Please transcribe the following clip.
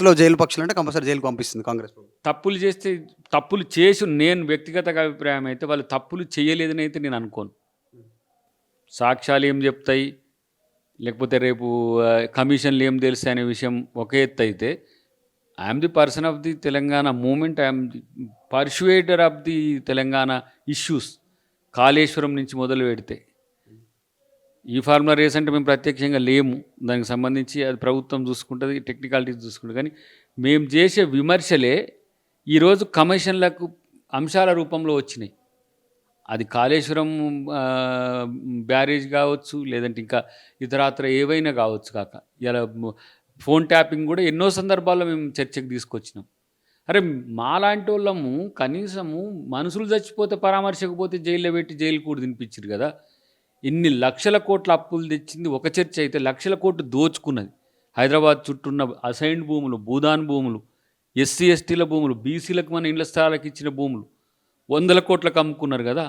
లో jail పక్షులంటే compulsory జైలుకి పంపిస్తుంది కాంగ్రెస్ ప్రభుత్వం. తప్పులు చేస్తే తప్పులు చేసి నేను వ్యక్తిగత అభిప్రాయం అయితే వాళ్ళు తప్పులు చేయలేదని అయితే నేను అనుకోను. సాక్ష్యాలు ఏం చెప్తాయి, లేకపోతే రేపు కమిషన్లు ఏం తెలుస్తాయి అనే విషయం ఒక ఎత్తు అయితే, I'm the person of the Telangana movement, I'm the persuader of the Telangana issues. Kaleshwaram నుంచి మొదలు పెడితే ఈ ఫార్ములా రేస్ అంటే మేము ప్రత్యక్షంగా లేము, దానికి సంబంధించి అది ప్రభుత్వం చూసుకుంటుంది, టెక్నికాలిటీస్ చూసుకుంటుంది. కానీ మేము చేసే విమర్శలే ఈరోజు కమిషన్లకు అంశాల రూపంలో వచ్చినాయి. అది కాళేశ్వరం బ్యారేజ్ కావచ్చు, లేదంటే ఇంకా ఇతరాత్ర ఏవైనా కావచ్చు. కాక ఇలా ఫోన్ ట్యాపింగ్ కూడా ఎన్నో సందర్భాల్లో మేము చర్చకు తీసుకొచ్చినాం. అరే మాలాంటి వాళ్ళము కనీసము మనుషులు చచ్చిపోతే పరామర్శకు పోతే జైల్లో పెట్టి జైలు కూడా తినిపించారు కదా. ఇన్ని లక్షల కోట్ల అప్పులు తెచ్చింది ఒక చర్చ అయితే, లక్షల కోట్లు దోచుకున్నది హైదరాబాద్ చుట్టూన్న అసైన్డ్ భూములు, భూదాన్ భూములు, ఎస్సీ ఎస్టీల భూములు, బీసీలకు మన ఇళ్ల స్థలాలకు ఇచ్చిన భూములు 100 కోట్లకు అమ్ముకున్నారు కదా.